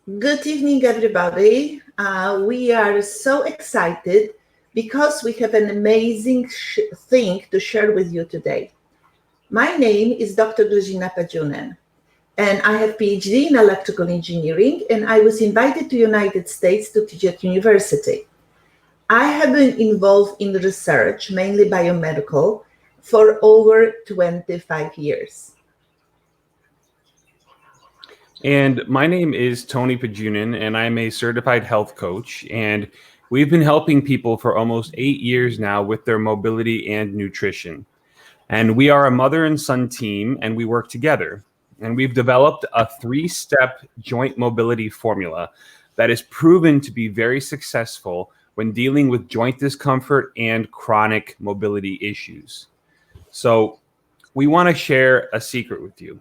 Good evening, everybody. We are so excited because we have an amazing thing to share with you today. My name is Dr. Grzina Padziunen, and I have PhD in electrical engineering, and I was invited to United States to teach at university. I have been involved in research, mainly biomedical, for over 25 years. And my name is Tony Pajunin, and I'm a certified health coach. And we've been helping people for almost 8 years now with their mobility and nutrition. And we are a mother and son team, and we work together. And we've developed a 3-step joint mobility formula that is proven to be very successful when dealing with joint discomfort and chronic mobility issues. So we want to share a secret with you: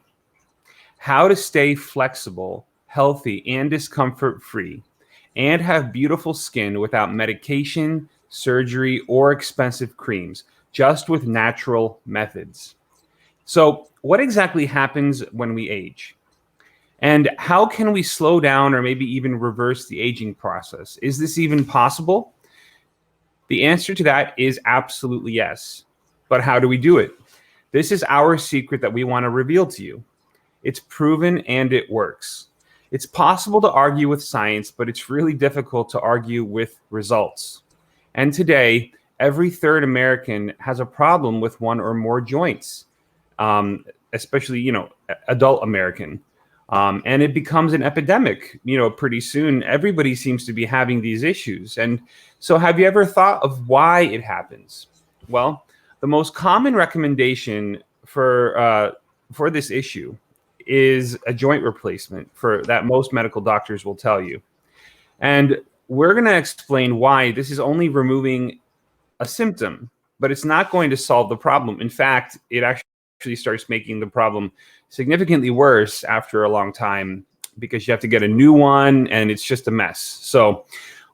how to stay flexible, healthy, and discomfort-free, and have beautiful skin without medication, surgery, or expensive creams, just with natural methods. So, what exactly happens when we age? And how can we slow down or maybe even reverse the aging process? Is this even possible? The answer to that is absolutely yes. But how do we do it? This is our secret that we want to reveal to you. It's proven and it works. It's possible to argue with science, but it's really difficult to argue with results. And today, every third American has a problem with one or more joints, especially, adult American. And it becomes an epidemic, pretty soon. Everybody seems to be having these issues. And so have you ever thought of why it happens? Well, the most common recommendation for this issue is a joint replacement for that most medical doctors will tell you. And we're going to explain why this is only removing a symptom, but it's not going to solve the problem. In fact, it actually starts making the problem significantly worse after a long time because you have to get a new one and it's just a mess. So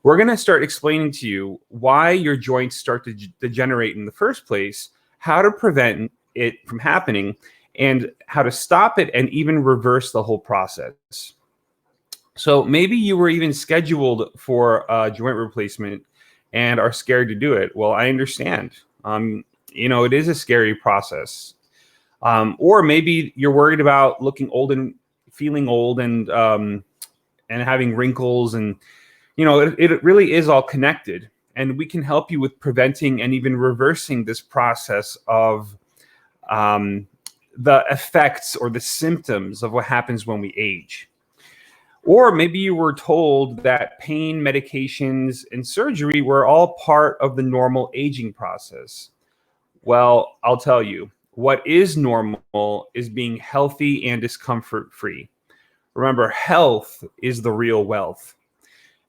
we're going to start explaining to you why your joints start to degenerate in the first place, how to prevent it from happening, and how to stop it and even reverse the whole process. So maybe you were even scheduled for a joint replacement and are scared to do it. Well, I understand. It is a scary process. Or maybe you're worried about looking old and feeling old and having wrinkles, and it really is all connected. And we can help you with preventing and even reversing this process of the effects or the symptoms of what happens when we age. Or maybe you were told that pain, medications, and surgery were all part of the normal aging process. Well, I'll tell you, what is normal is being healthy and discomfort-free. Remember, health is the real wealth.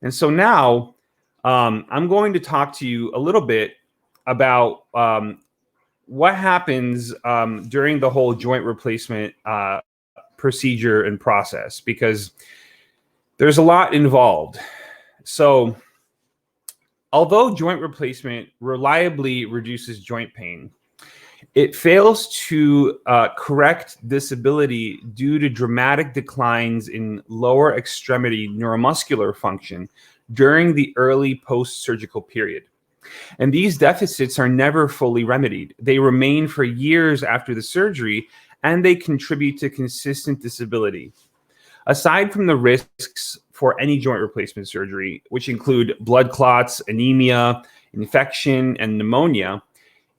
And so now I'm going to talk to you a little bit about what happens during the whole joint replacement procedure and process, because there's a lot involved. So although joint replacement reliably reduces joint pain, it fails to correct disability due to dramatic declines in lower extremity neuromuscular function during the early post-surgical period. And these deficits are never fully remedied. They remain for years after the surgery, and they contribute to consistent disability. Aside from the risks for any joint replacement surgery, which include blood clots, anemia, infection, and pneumonia,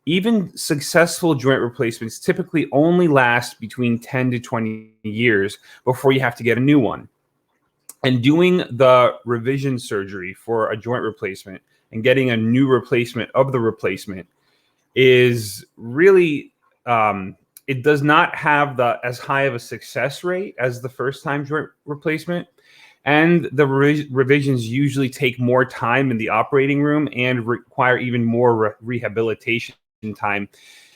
even successful joint replacements typically only last between 10 to 20 years before you have to get a new one. And doing the revision surgery for a joint replacement and getting a new replacement of the replacement is really, it does not have as high of a success rate as the first time joint replacement. And the revisions usually take more time in the operating room and require even more rehabilitation time.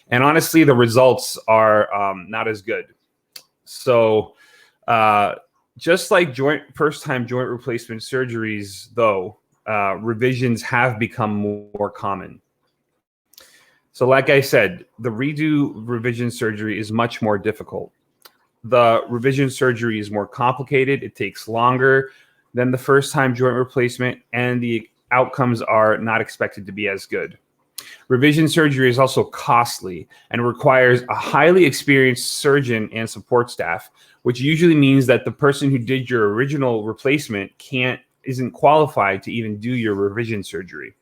And honestly, the results are not as good. So just like first-time joint replacement surgeries, though, revisions have become more common. So like I said, the redo revision surgery is much more difficult. The revision surgery is more complicated. It takes longer. than the first time joint replacement, and the outcomes are not expected to be as good. Revision surgery is also costly and requires a highly experienced surgeon and support staff, which usually means that the person who did your original replacement isn't qualified to even do your revision surgery.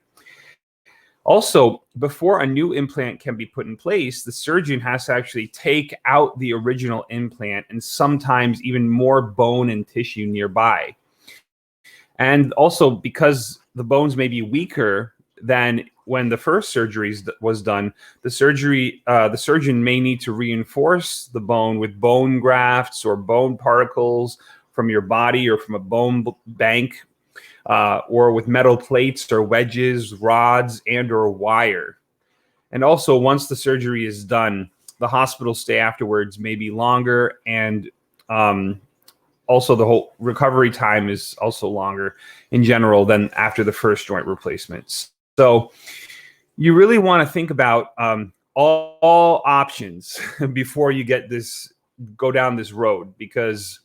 Also, before a new implant can be put in place, the surgeon has to actually take out the original implant and sometimes even more bone and tissue nearby. And also, because the bones may be weaker than when the first surgery was done, the surgeon may need to reinforce the bone with bone grafts or bone particles from your body or from a bone bank, or with metal plates or wedges, rods, and or wire. And also, once the surgery is done, the hospital stay afterwards may be longer, and also the whole recovery time is also longer in general than after the first joint replacements. So you really want to think about all options before you go down this road, because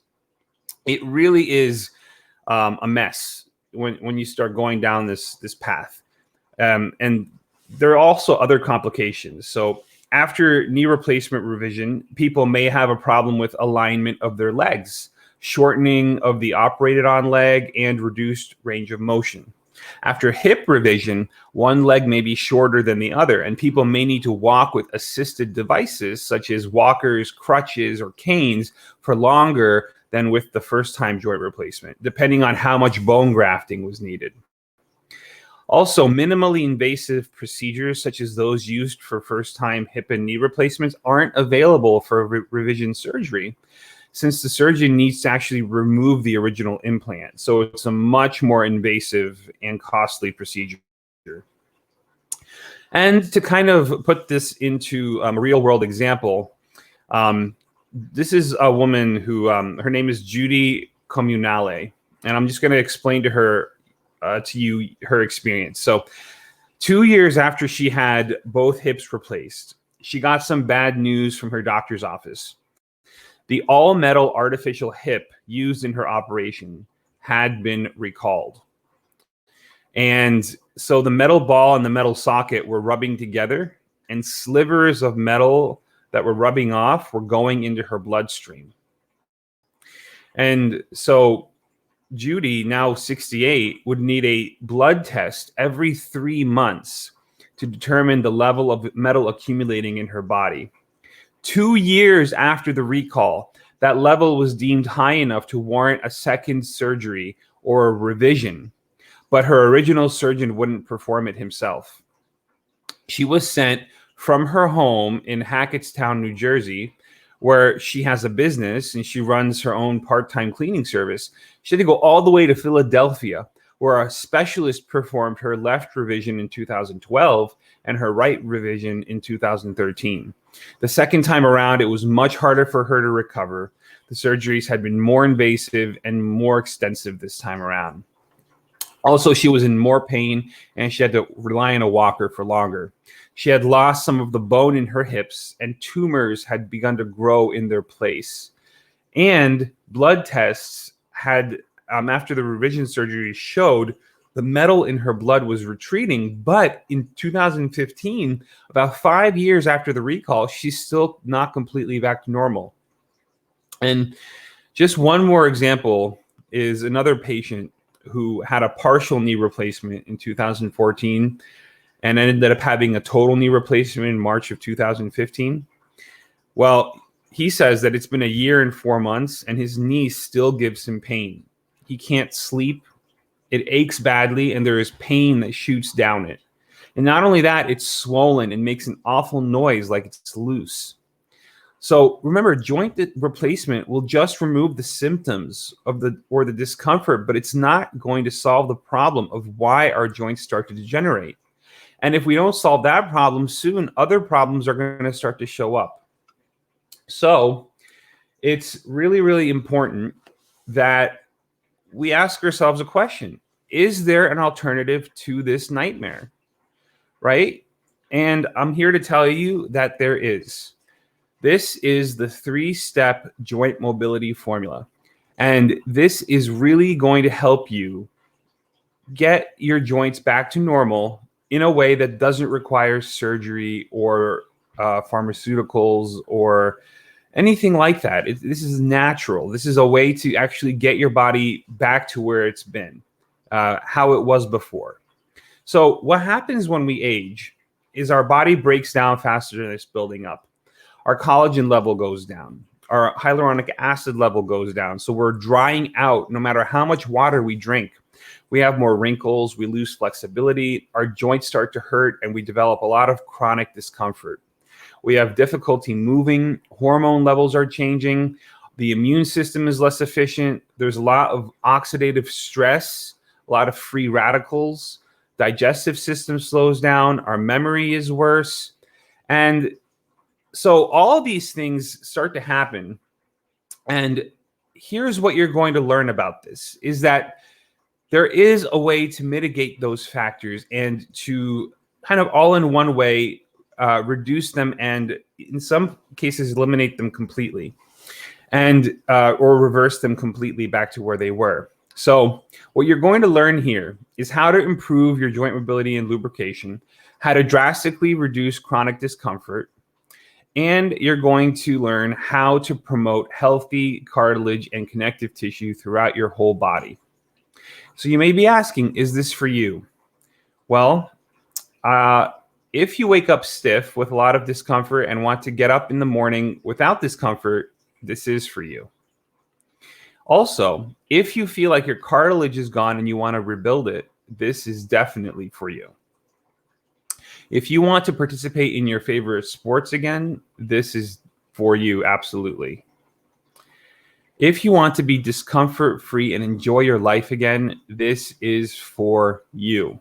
it really is a mess when you start going down this path. And there are also other complications. So after knee replacement revision, people may have a problem with alignment of their legs, shortening of the operated on leg, and reduced range of motion. After hip revision, one leg may be shorter than the other, and people may need to walk with assisted devices such as walkers, crutches, or canes for longer than with the first time joint replacement, depending on how much bone grafting was needed. Also, minimally invasive procedures such as those used for first time hip and knee replacements aren't available for revision surgery, since the surgeon needs to actually remove the original implant. So it's a much more invasive and costly procedure. And to kind of put this into a real world example, this is a woman who, her name is Judy Comunale, and I'm just going to explain to you her experience. So 2 years after she had both hips replaced, she got some bad news from her doctor's office. The all-metal artificial hip used in her operation had been recalled. And so the metal ball and the metal socket were rubbing together, and slivers of metal that were rubbing off were going into her bloodstream. And so Judy, now 68, would need a blood test every 3 months to determine the level of metal accumulating in her body. 2 years after the recall, that level was deemed high enough to warrant a second surgery or a revision, but her original surgeon wouldn't perform it himself. She was sent from her home in Hackettstown, New Jersey, where she has a business and she runs her own part-time cleaning service. She had to go all the way to Philadelphia, where a specialist performed her left revision in 2012 and her right revision in 2013. The second time around, it was much harder for her to recover. The surgeries had been more invasive and more extensive this time around. Also, she was in more pain and she had to rely on a walker for longer. She had lost some of the bone in her hips, and tumors had begun to grow in their place. And blood tests had, after the revision surgery, showed the metal in her blood was retreating. But in 2015, about 5 years after the recall, she's still not completely back to normal. And just one more example is another patient who had a partial knee replacement in 2014 and ended up having a total knee replacement in March of 2015. Well, he says that it's been 1 year and 4 months and his knee still gives him pain. He can't sleep. It aches badly and there is pain that shoots down it. And not only that, it's swollen and makes an awful noise like it's loose. So remember, joint replacement will just remove the symptoms of the discomfort, but it's not going to solve the problem of why our joints start to degenerate. And if we don't solve that problem soon, other problems are going to start to show up. So it's really, really important that we ask ourselves a question. Is there an alternative to this nightmare? Right? And I'm here to tell you that there is. This is the 3-step joint mobility formula. And this is really going to help you get your joints back to normal in a way that doesn't require surgery or pharmaceuticals or anything like that. This is natural. This is a way to actually get your body back to where it's been, how it was before. So what happens when we age is our body breaks down faster than it's building up. Our collagen level goes down. Our hyaluronic acid level goes down. So we're drying out no matter how much water we drink. We have more wrinkles, we lose flexibility, our joints start to hurt, and we develop a lot of chronic discomfort. We have difficulty moving, hormone levels are changing, the immune system is less efficient, there's a lot of oxidative stress, a lot of free radicals, digestive system slows down, our memory is worse. And so all these things start to happen. And here's what you're going to learn about this, is that there is a way to mitigate those factors and to kind of all in one way reduce them and in some cases eliminate them completely and or reverse them completely back to where they were. So what you're going to learn here is how to improve your joint mobility and lubrication, how to drastically reduce chronic discomfort, and you're going to learn how to promote healthy cartilage and connective tissue throughout your whole body. So you may be asking, is this for you? Well, if you wake up stiff with a lot of discomfort and want to get up in the morning without discomfort, this is for you. Also, if you feel like your cartilage is gone and you want to rebuild it, this is definitely for you. If you want to participate in your favorite sports again, this is for you, absolutely. If you want to be discomfort-free and enjoy your life again, this is for you.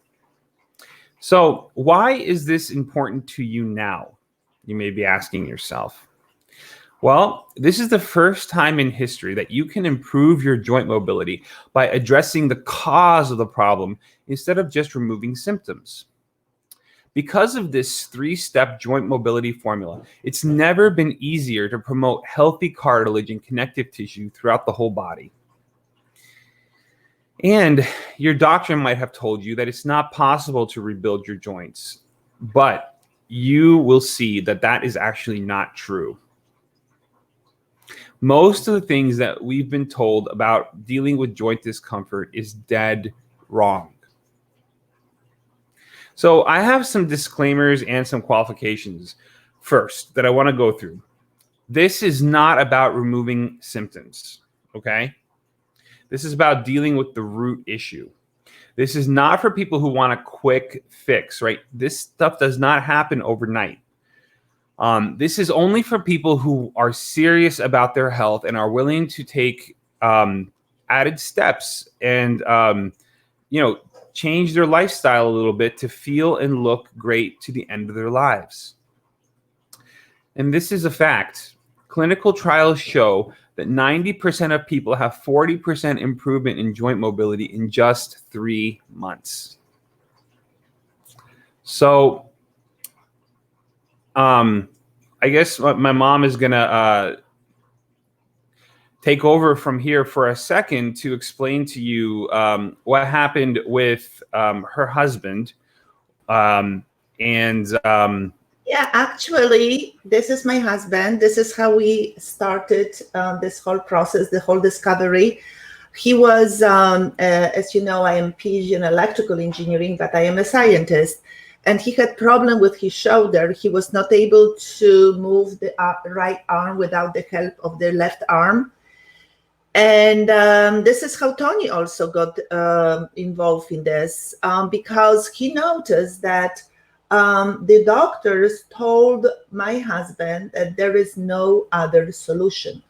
So why is this important to you now? You may be asking yourself. Well, this is the first time in history that you can improve your joint mobility by addressing the cause of the problem instead of just removing symptoms. Because of this 3-step joint mobility formula, it's never been easier to promote healthy cartilage and connective tissue throughout the whole body. And your doctor might have told you that it's not possible to rebuild your joints, but you will see that that is actually not true. Most of the things that we've been told about dealing with joint discomfort is dead wrong. So I have some disclaimers and some qualifications first that I want to go through. This is not about removing symptoms, okay? This is about dealing with the root issue. This is not for people who want a quick fix, right? This stuff does not happen overnight. This is only for people who are serious about their health and are willing to take added steps and, change their lifestyle a little bit to feel and look great to the end of their lives. And this is a fact. Clinical trials show that 90% of people have 40% improvement in joint mobility in just 3 months. So, I guess my mom is going to take over from here for a second to explain to you what happened with her husband. Yeah, actually, this is my husband. This is how we started this whole process, the whole discovery. He was, as you know, I am PhD in electrical engineering, but I am a scientist. And he had problem with his shoulder. He was not able to move the right arm without the help of the left arm. And this is how Tony also got involved in this because he noticed that the doctors told my husband that there is no other solution.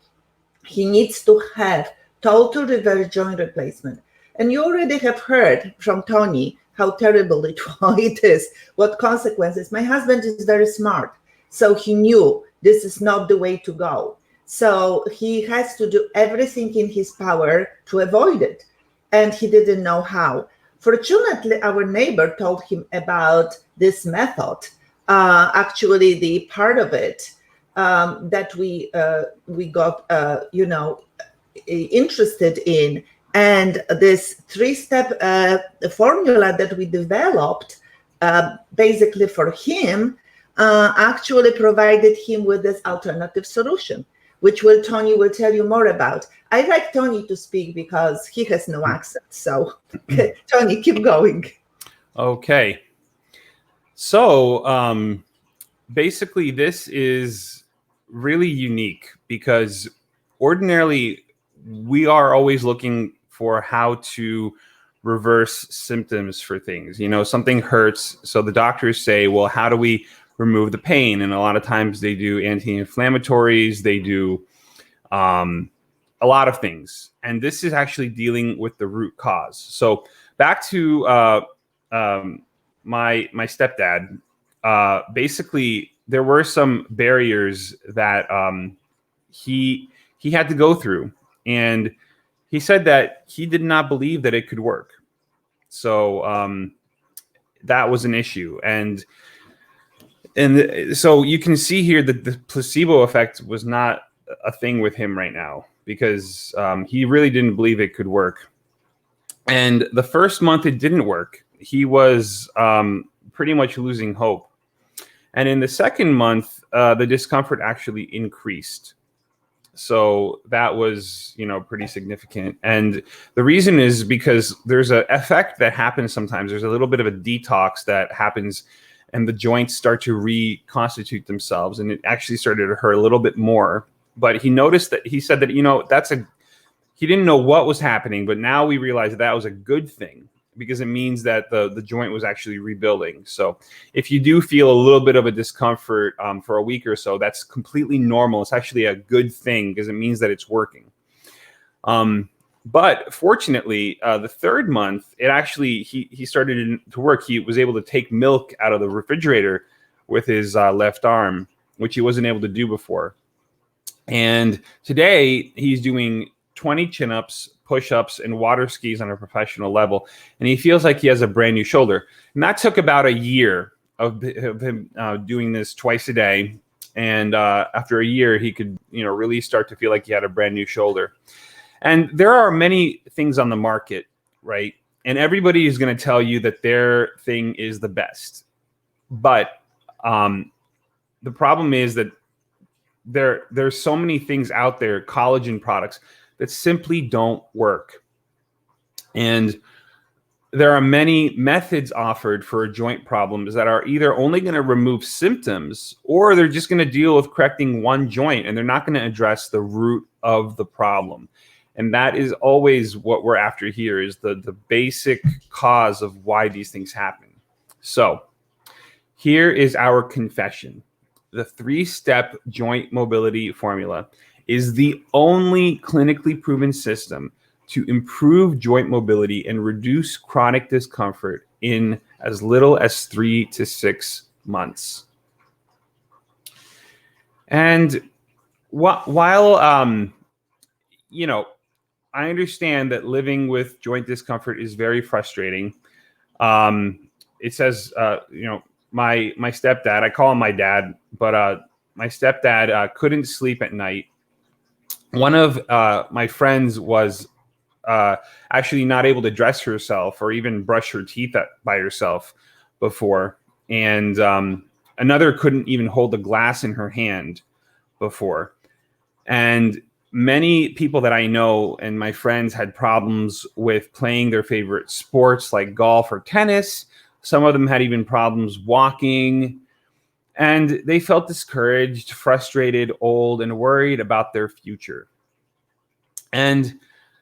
He needs to have total reverse joint replacement. And you already have heard from Tony how terrible it is, what consequences. My husband is very smart, so he knew this is not the way to go. So he has to do everything in his power to avoid it. And he didn't know how. Fortunately, our neighbor told him about this method. Actually, the part of it that we got, interested in. And this three-step formula that we developed basically for him actually provided him with this alternative solution, which Tony will tell you more about. I like Tony to speak because he has no accent. So Tony, keep going. Okay. So basically, this is really unique because ordinarily we are always looking for how to reverse symptoms for things. Something hurts, so the doctors say, well, how do we remove the pain? And a lot of times they do anti-inflammatories, they do a lot of things. And this is actually dealing with the root cause. So back to my stepdad. Basically, there were some barriers that he had to go through, and he said that he did not believe that it could work. So that was an issue, and so you can see here that the placebo effect was not a thing with him right now, because he really didn't believe it could work. And the first month it didn't work. He was pretty much losing hope. And in the second month, the discomfort actually increased. So that was, pretty significant. And the reason is because there's an effect that happens sometimes. There's a little bit of a detox that happens, and the joints start to reconstitute themselves. And it actually started to hurt a little bit more. But he said that, he didn't know what was happening, but now we realize that was a good thing, because it means that the joint was actually rebuilding. So if you do feel a little bit of a discomfort for a week or so, that's completely normal. It's actually a good thing, because it means that it's working. But fortunately, the third month, it actually, he started to work. He was able to take milk out of the refrigerator with his left arm, which he wasn't able to do before. And today he's doing 20 chin-ups, push-ups, and water skis on a professional level. And he feels like he has a brand new shoulder. And that took about a year of him doing this twice a day. And after a year, he could, really start to feel like he had a brand new shoulder. And there are many things on the market, right? And everybody is going to tell you that their thing is the best. But the problem is that there's so many things out there, collagen products, that simply don't work. And there are many methods offered for joint problems that are either only going to remove symptoms, or they're just going to deal with correcting one joint, and they're not going to address the root of the problem. And that is always what we're after here, is the basic cause of why these things happen. So here is our confession. The 3-step joint mobility formula is the only clinically proven system to improve joint mobility and reduce chronic discomfort in as little as 3 to 6 months. And while I understand that living with joint discomfort is very frustrating. It says, my stepdad, I call him my dad, but my stepdad couldn't sleep at night. One of my friends was actually not able to dress herself or even brush her teeth by herself before. And another couldn't even hold a glass in her hand before. And many people that I know and my friends had problems with playing their favorite sports like golf or tennis. Some of them had even problems walking. And they felt discouraged, frustrated, old, and worried about their future. And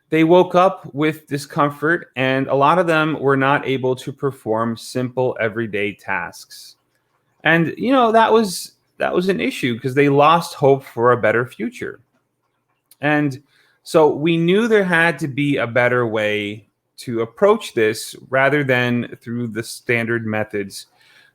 they woke up with discomfort, and a lot of them were not able to perform simple everyday tasks. And, that was an issue, because they lost hope for a better future. And so we knew there had to be a better way to approach this rather than through the standard methods.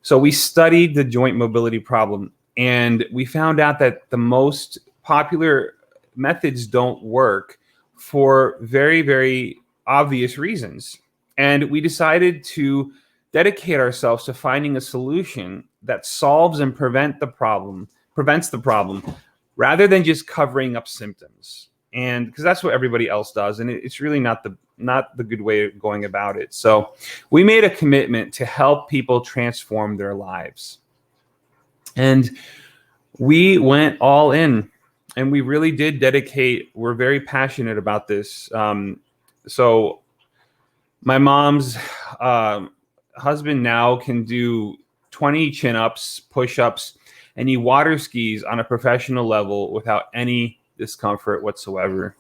So we studied the joint mobility problem, and we found out that the most popular methods don't work for very, very obvious reasons. And we decided to dedicate ourselves to finding a solution that solves and prevents the problem, rather than just covering up symptoms. and because that's what everybody else does, and it's really not the good way of going about it. So we made a commitment to help people transform their lives, and we went all in, and we really did dedicate. We're very passionate about this. So my mom's husband now can do 20 chin-ups, push-ups, and he water skis on a professional level without any discomfort whatsoever.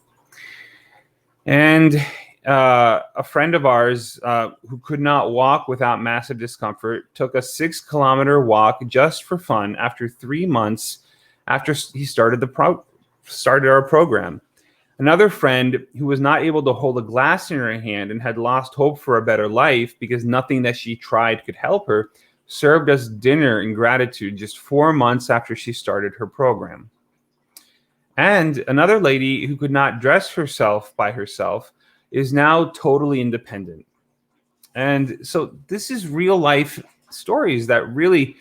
And a friend of ours who could not walk without massive discomfort took a 6-kilometer walk just for fun after 3 months after he started our program. Another friend who was not able to hold a glass in her hand and had lost hope for a better life because nothing that she tried could help her served us dinner in gratitude just 4 months after she started her program. And another lady who could not dress herself by herself is now totally independent. And so this is real life stories that really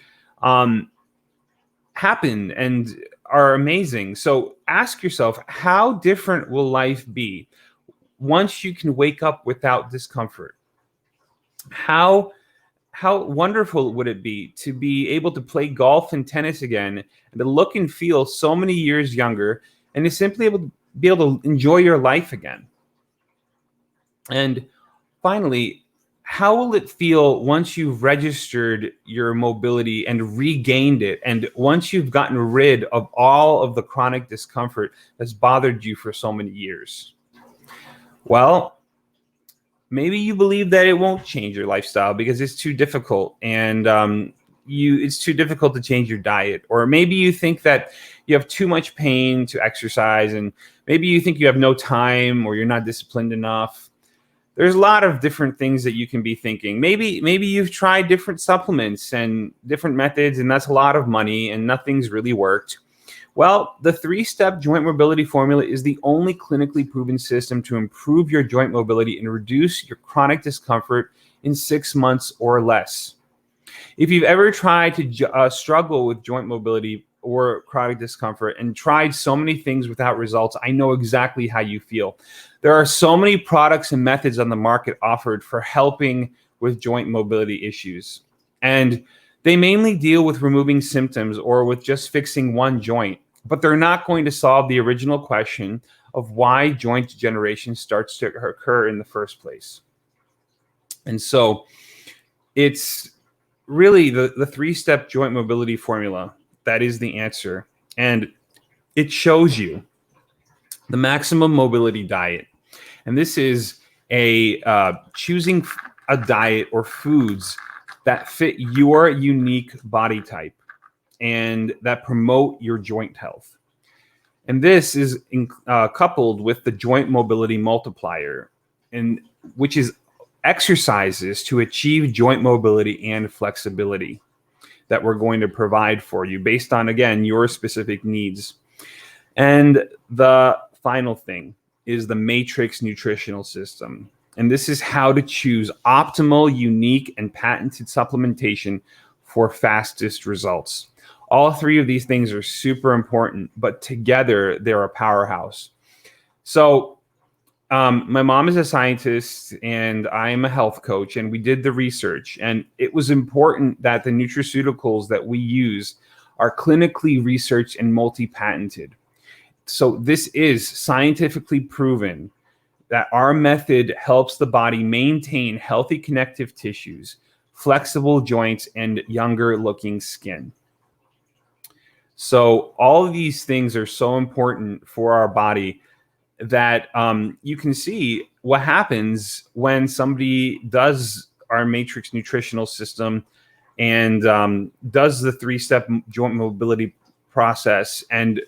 happen and are amazing. So ask yourself, how different will life be once you can wake up without discomfort? How wonderful would it be to be able to play golf and tennis again, and to look and feel so many years younger, and to simply be able to enjoy your life again? And finally, how will it feel once you've registered your mobility and regained it, and once you've gotten rid of all of the chronic discomfort that's bothered you for so many years? Well, maybe you believe that it won't change your lifestyle because it's too difficult, and it's too difficult to change your diet. Or maybe you think that you have too much pain to exercise, and maybe you think you have no time, or you're not disciplined enough. There's a lot of different things that you can be thinking. Maybe you've tried different supplements and different methods, and that's a lot of money, and nothing's really worked. Well, the 3-step joint mobility formula is the only clinically proven system to improve your joint mobility and reduce your chronic discomfort in 6 months or less. If you've ever tried to struggle with joint mobility or chronic discomfort and tried so many things without results, I know exactly how you feel. There are so many products and methods on the market offered for helping with joint mobility issues. And they mainly deal with removing symptoms or with just fixing one joint, but they're not going to solve the original question of why joint degeneration starts to occur in the first place. And so it's really the 3-step joint mobility formula that is the answer. And it shows you the maximum mobility diet. And this is choosing a diet or foods that fit your unique body type and that promote your joint health. And this is coupled with the joint mobility multiplier, and which is exercises to achieve joint mobility and flexibility that we're going to provide for you based on, again, your specific needs. And the final thing is the matrix nutritional system. And this is how to choose optimal, unique, and patented supplementation for fastest results. All 3 of these things are super important, but together they're a powerhouse. So my mom is a scientist and I'm a health coach, and we did the research, and it was important that the nutraceuticals that we use are clinically researched and multi-patented. So this is scientifically proven that our method helps the body maintain healthy connective tissues, flexible joints, and younger looking skin. So all of these things are so important for our body that you can see what happens when somebody does our matrix nutritional system and does the 3-step joint mobility process and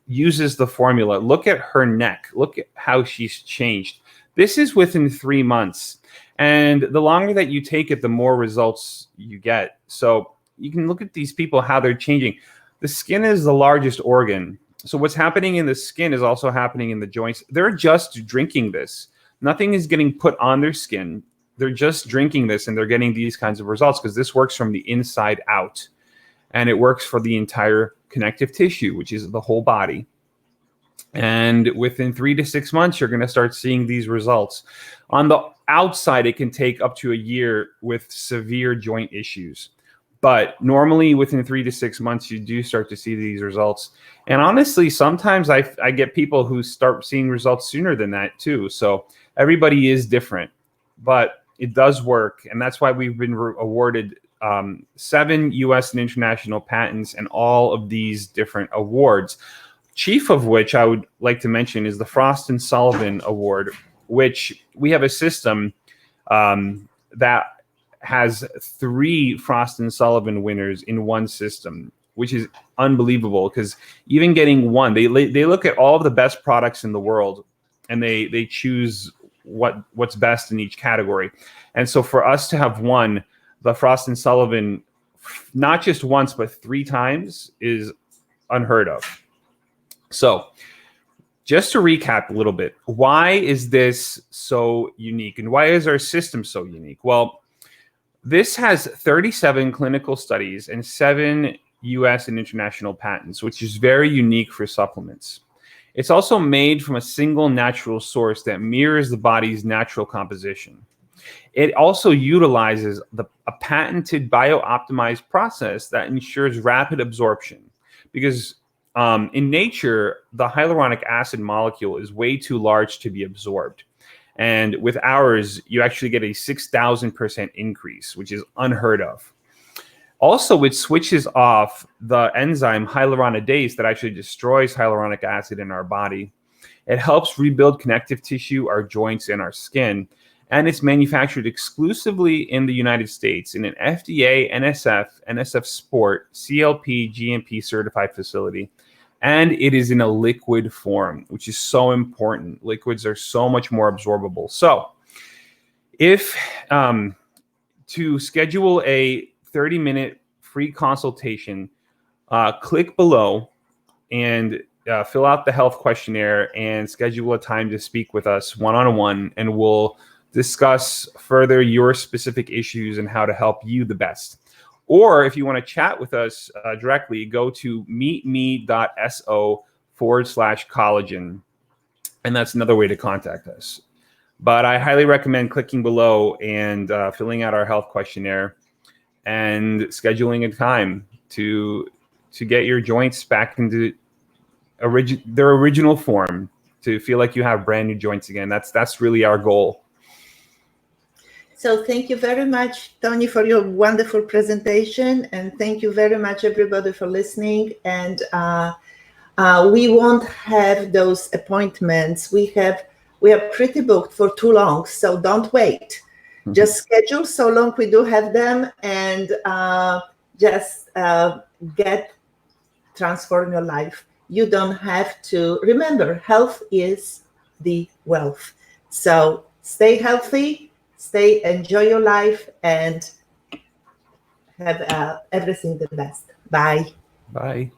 uses the formula. Look at her neck. Look at how she's changed. This is within 3 months. And the longer that you take it, the more results you get. So you can look at these people, how they're changing. The skin is the largest organ. So what's happening in the skin is also happening in the joints. They're just drinking this. Nothing is getting put on their skin. They're just drinking this, and they're getting these kinds of results because this works from the inside out. And it works for the entire connective tissue, which is the whole body. And within 3 to 6 months, you're going to start seeing these results. On the outside, it can take up to a year with severe joint issues. But normally within 3 to 6 months, you do start to see these results. And honestly, sometimes I get people who start seeing results sooner than that too. So everybody is different, but it does work. And that's why we've been awarded 7 US and international patents and all of these different awards. Chief of which I would like to mention is the Frost and Sullivan Award, which we have a system that has 3 Frost and Sullivan winners in one system, which is unbelievable. Because even getting one, they look at all of the best products in the world, and they choose what's best in each category. And so for us to have won the Frost and Sullivan not just once but 3 times is unheard of. So just to recap a little bit, why is this so unique and why is our system so unique? Well, this has 37 clinical studies and 7 US and international patents, which is very unique for supplements. It's also made from a single natural source that mirrors the body's natural composition. It also utilizes a patented bio-optimized process that ensures rapid absorption because in nature, the hyaluronic acid molecule is way too large to be absorbed. And with ours, you actually get a 6,000% increase, which is unheard of. Also, it switches off the enzyme hyaluronidase that actually destroys hyaluronic acid in our body. It helps rebuild connective tissue, our joints, and our skin. And it's manufactured exclusively in the United States in an FDA, NSF Sport, CLP, GMP certified facility. And it is in a liquid form, which is so important. Liquids are so much more absorbable. So if to schedule a 30-minute free consultation, click below and fill out the health questionnaire and schedule a time to speak with us one-on-one, and we'll discuss further your specific issues and how to help you the best. Or if you want to chat with us directly, go to meetme.so/collagen. And that's another way to contact us. But I highly recommend clicking below and filling out our health questionnaire and scheduling a time to get your joints back into their original form, to feel like you have brand new joints again. That's really our goal. So thank you very much, Tony, for your wonderful presentation. And thank you very much, everybody, for listening. And we won't have those appointments. We are pretty booked for too long, so don't wait. Mm-hmm. Just schedule so long we do have them, and just transform your life. You don't have to. Remember, health is the wealth. So stay healthy. Enjoy your life, and have everything the best. Bye. Bye.